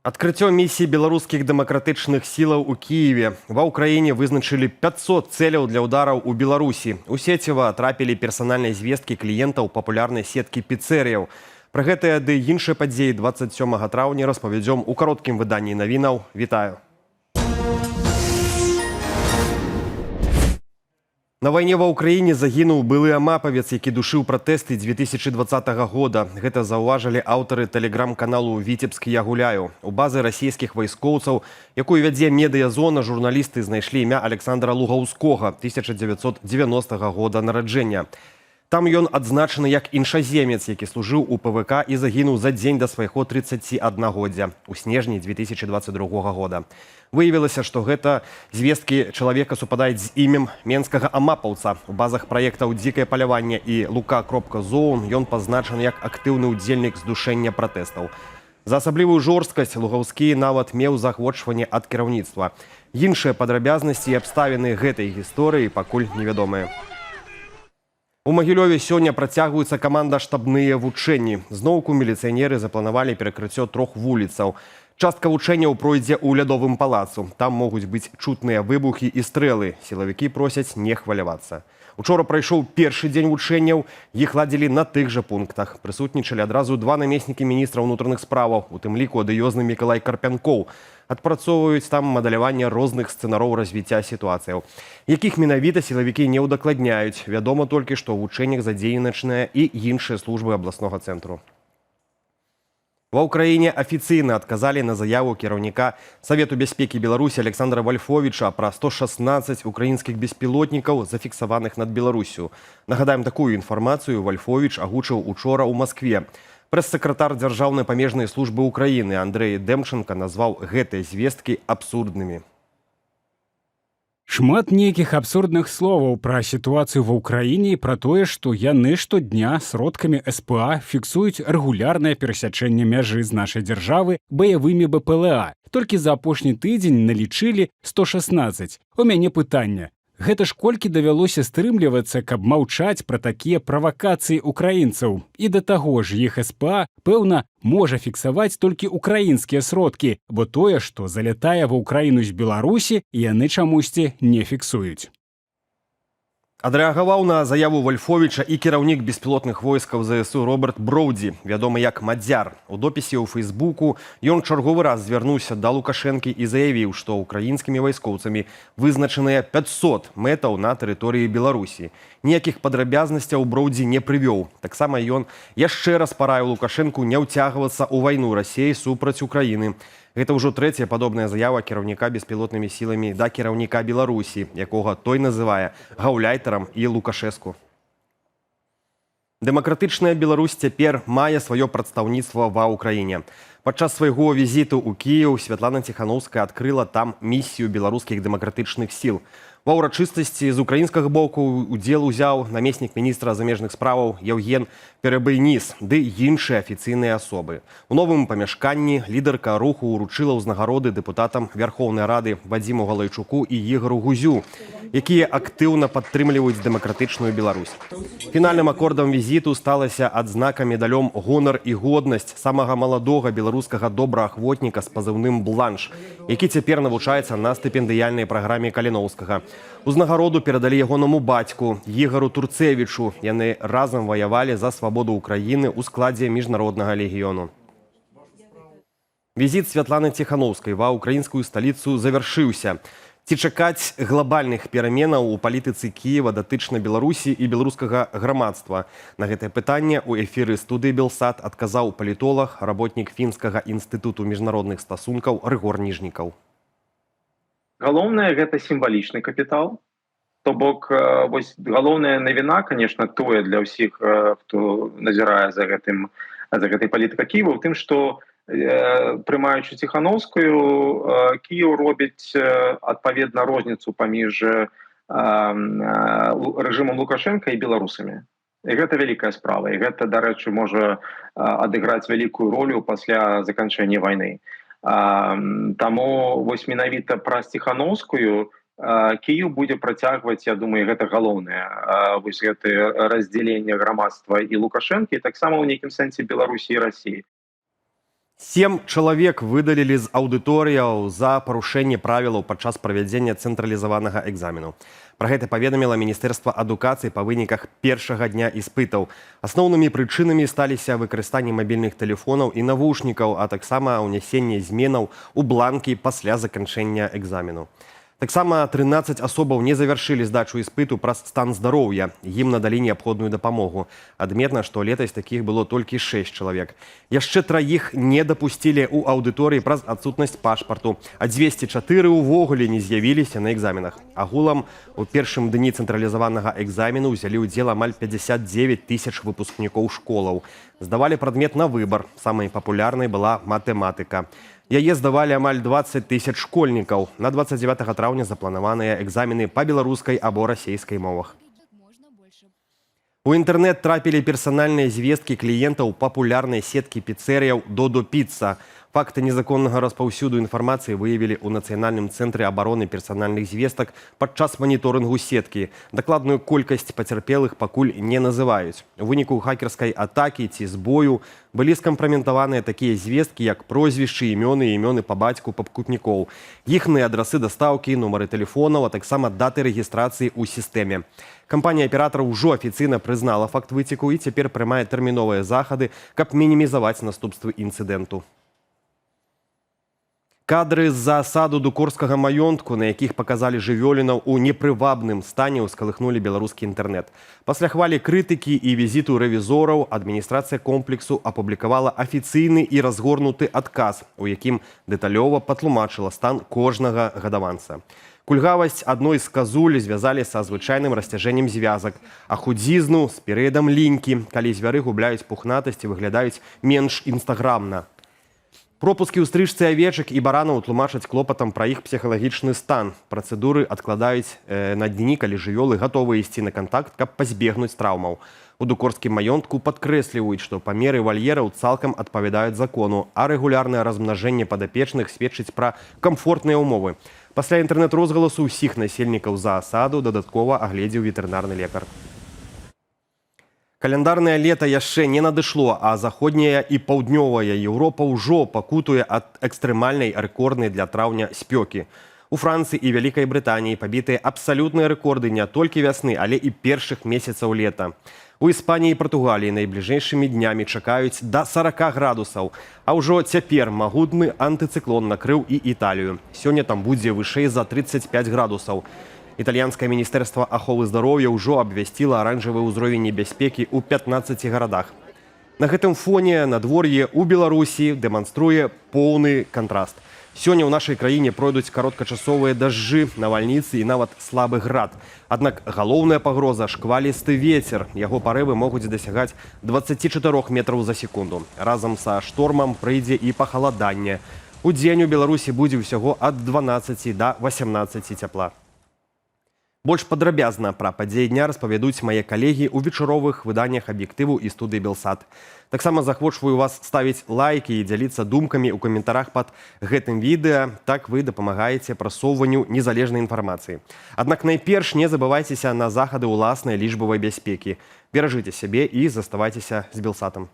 Адкрыццё місіі беларускіх дэмакратычных сілаў у Кіеве. Ва ўкраіне вызначылі 500 цэляў для ўдараў у Беларусі. У сеціва трапілі персанальныя звесткі кліентаў папулярнай сеткі піцэрыяў. Пра гэтыя ды іншыя падзеі 27 траўня распавядзём у кароткім выданні навінаў. Вітаю! На вайне ва ўкраіне загінуў былы амапавец, які душыў пратэсты 2020 года. Гэта заўважылі аўтары тэлеграм-каналу «Віцебск, я гуляю». У базы расійскіх вайскоўцаў, якую вядзе медыязона, журналісты знайшлі імя Александра Лугаўскога, 1990 года нараджэння. Там ён адзначаны як іншаземец, які служыў у ПВК і загінуў за дзень да свайго 31годдзя у снежні 2022 года. Выявілася, што гэта звесткі чалавека супадаюць з імем менскага амапаўца. У базах праектаў «Дзікае паляванне» і «Лука.Зоун» ён пазначаны як актыўны ўдзельнік здушэння пратэстаў. За асаблівую жорсткасць Лугаўскі нават меў заахвочванне ад кіраўніцтва. Іншыя падрабязнасці і абставіны гэтай гісторыі пакуль невядомыя. У Магілёве сёння працягваюцца каманда-штабныя вучэнні. Зноўку міліцыянеры запланавалі перакрыццё 3 вуліцаў. Частка вучэнняў пройдзе ў лядовым палацу. Там могуць быць чутныя выбухі і стрэлы. Сілавікі просяць не хвалявацца. Учора прайшоў першы дзень вучэнняў. Іх ладзілі на тых жа пунктах. Прысутнічалі адразу 2 намеснікі міністра ўнутраных справаў, у тым ліку адыёзны Мікалай Карпянкоў. Адпрацоўваюць там мадэляванне розных сцэнароў развіцця сітуацыяў. Якіх менавіта сілавікі не ўдакладняюць. Вядома толькі, што ў вучэннях задзейнічаныя і іншыя службы абласнога цэнтру. Ва ўкраіне афіцыйна адказалі на заяву кіраўніка Савету бяспекі Беларусі Александра Вальфовіча пра 116 украінскіх беспілотнікаў, зафіксаваных над Беларусю. Нагадаем, такую інфармацыю Вальфовіч агучыў учора ў Маскве. Прэс-сакратар Дзяржаўнай памежнай службы Украіны Андрэй Дэмчанка назваў гэтыя звесткі абсурднымі. Шмат нейкіх абсурдных словаў пра сітуацыю ва ўкраіне і пра тое, што яны штодня сродкамі СПА фіксуюць рэгулярнае перасячэнне мяжы з нашай дзяржавы баявымі БПЛА. Толькі за апошні тыдзень налічылі 116. У мяне пытанне. Гэта ж колькі давялося стрымлівацца, каб маўчаць пра такія правакацыі украінцаў. І да таго ж іх СПА, пэўна, можа фіксаваць толькі украінскія сродкі, бо тое, што залятае ва ўкраіну з Беларусі, яны чамусьці не фіксуюць. Адрэагаваў на заяву Вальфовіча і кіраўнік беспілотных войскаў ЗСУ Роберт Броўдзі, вядомы як Мадзяр. У допісе ў Фейсбуку ён чарговы раз звярнуўся да Лукашэнкі і заявіў, што украінскімі вайскоўцамі вызначаныя 500 мэтаў на тэрыторыі Беларусі. Ніякіх падрабязнасцяў Броўдзі не прывёў. Таксама ён яшчэ раз параіў Лукашэнку не ўцягвацца ў вайну Расіі супраць Украіны. Гэта ўжо трэцяя падобная заява кіраўніка беспілотнымі сіламі да кіраўніка Беларусі, якога той называе гаўляйтарам і Лукашэску. Дэмакратычная Беларусь цяпер мае сваё прадстаўніцтва ва ўкраіне. Падчас свайго візіту ў Кіеў Святлана Ціханаўская адкрыла там місію беларускіх дэмакратычных сіл. Ва ўрачыстасці з украінскага боку удзел узяў намеснік міністра замежных справаў Яўген Перабыйніс ды іншыя афіцыйныя асобы. У новым памяшканні лідарка руху ўручыла ўзнагароды дэпутатам Вярхоўнай Рады Вадзіму Галайчуку і Ігару Гузю, якія актыўна падтрымліваюць дэмакратычную Беларусь. Фінальным акордам візіту сталася адзнака медалём «Гонар і годнасць» самага маладога беларускага добраахвотніка з пазыўным «Бланш», які цяпер навучаецца на стыпендыяльнай праграме Каліноўскага. Узнагароду перадалі ягонаму бацьку Ігару Турцевічу. Яны разам ваявалі за свабоду Украіны ў складзе міжнароднага легіёну. Візіт Святланы Ціханаўскай ва ўкраінскую сталіцу завяршыўся. Ці чакаць глобальных пераменаў у палітыцы Кіева датычна Беларусі і беларускага грамадства? На гэтае пытанне ў эфіры студыі «Белсат» адказаў палітолаг, работнік Фінскага інстытуту міжнародных стасункаў Рыгор Ніжнікаў. Галоўнае гэта сімвалічны капітал. То бок галоўная навіна, конечно, тое для ўсіх, хто назірае за гэтай палітыкай Кіева, у тым, што прымаючы Ціханаўскую, Кіеў робіць адпаведна розніцу паміж рэжымам Лукашэнка і беларусамі. І гэта вялікая справа. І гэта, дарэчы, можа адыграць вялікую ролю пасля заканчэння вайны. Таму вось менавіта праз Ціханаўскую Кіеў будзе працягваць, я думаю, гэта галоўнае, вось гэтае раздзяленне грамадства і Лукашэнкі, і таксама ў нейкім сэнсе Беларусі і Расіі. 7 чалавек выдалілі з аўдыторыяў за парушэнне правілаў падчас правядзення цэнтралізаванага экзамену. Пра гэта паведаміла Міністэрства адукацыі па выніках першага дня іспытаў. Асноўнымі прычынамі сталіся выкарыстанне мабільных тэлефонаў і навушнікаў, а таксама ўнясенне зменаў у бланкі пасля заканчэння экзамену. Таксама 13 асобаў не завяршылі здачу іспыту праз стан здароўя. Ім надалі неабходную дапамогу. Адметна, што летась такіх было толькі 6 чалавек. Яшчэ 3 не дапусцілі ў аўдыторыі праз адсутнасць пашпарту, а 204 увогуле не з'явіліся на экзаменах. Агулам у першым дні цэнтралізаванага экзамену ўзялі ўдзел амаль 59 тысяч выпускнікоў школаў. Здавалі прадмет на выбар. Самай папулярнай была матэматыка. Яе здавалі амаль 20 тысяч школьнікаў. На 29 траўня запланаваныя экзамены па беларускай або расейскай мовах. У інтэрнэт трапілі персанальныя звесткі кліентаў папулярнай сеткі піцэрыяў «Додо Піцца». Факты незаконнага распаўсюду інфармацыі выявілі ў Нацыянальным цэнтры абароны персанальных звестак падчас маніторынгу сеткі. Дакладную колькасць пацярпелых пакуль не называюць. У выніку хакерскай атакі ці збою былі скампраметаваныя такія звесткі, як прозвішчы, імёны і імёны па бацьку пакупнікоў, іхныя адрасы дастаўкі, нумары тэлефонаў, а таксама даты рэгістрацыі ў сістэме. Кампанія-аператар ўжо афіцыйна прызнала факт выцеку і цяпер прымае тэрміновыя захады, каб мінімізаваць наступствы інцыдэнту. Кадры з-за асаду дукорскага маёнтку, на якіх паказалі жывёлінаў у непрывабным стане, ўскалыхнулі беларускі інтэрнэт. Пасля хвалі крытыкі і візіту рэвізораў адміністрацыя комплексу апублікавала афіцыйны і разгорнуты адказ, у якім дэталёва патлумачыла стан кожнага гадаванца. Кульгавасць адной з казуль звязалі са звычайным расцяжэннем звязак, а худзізну з перыядам лінькі, калі звяры губляюць пухнатасць і выглядаюць менш інстаграмна. Пропускі ў стрыжцы авечак і баранаў тлумачаць клопатам пра іх псіхалагічны стан. Працэдуры адкладаюць на дні, калі жывёлы гатовы ісці на кантакт, каб пазбегнуць траўмаў. У дукорскім маёнтку падкрэсліваюць, што памеры вальераў цалкам адпавядаюць закону, а рэгулярнае размнажэнне падапечных сведчыць пра камфортныя ўмовы. Пасля інтэрнэт-розгаласу ўсіх насельнікаў за асаду дадаткова агледзеў ветэрынарны лекар. Каляндарнае лета яшчэ не надышло, а заходняя і паўднёвая Еўропа ўжо пакутуе ад экстрэмальнай рэкорднай для траўня спёкі. У Францыі і Вялікай Брытаніі пабітыя абсалютныя рэкорды не толькі вясны, але і першых месяцаў лета. У Іспаніі і Партугаліі найбліжэйшымі днямі чакаюць да 40 градусаў, а ўжо цяпер магутны антыцыклон накрыў і Італію. Сёння там будзе вышэй за 35 градусаў. Італьянскае міністэрства аховы здароўя ўжо абвясціла аранжавы ўзровень небяспекі ў 15 гарадах. На гэтым фоне надвор'е ў Беларусі дэманструе поўны кантраст. Сёння ў нашай краіне пройдуць кароткачасовыя дажджы, навальніцы і нават слабы град. Аднак галоўная пагроза – шквалісты вецер. Яго парывы могуць дасягаць 24 метраў за секунду. Разам са штормам прыйдзе і пахаладанне. Удзень у Беларусі будзе ўсяго ад 12 да 18 цяпла. Больш падрабязна пра падзеі дня распавядуць мае калегі ў вечаровых выданнях аб'ектыву і студыі Белсат. Таксама захвочваю вас ставіць лайкі і дзяліцца думкамі ў каментарах пад гэтым відэа. Так вы дапамагаеце прасоўванню незалежнай інфармацыі. Аднак найперш не забывайцеся на захады ўласнай лічбавай бяспекі. Беражыце сябе і заставайцеся з Белсатам.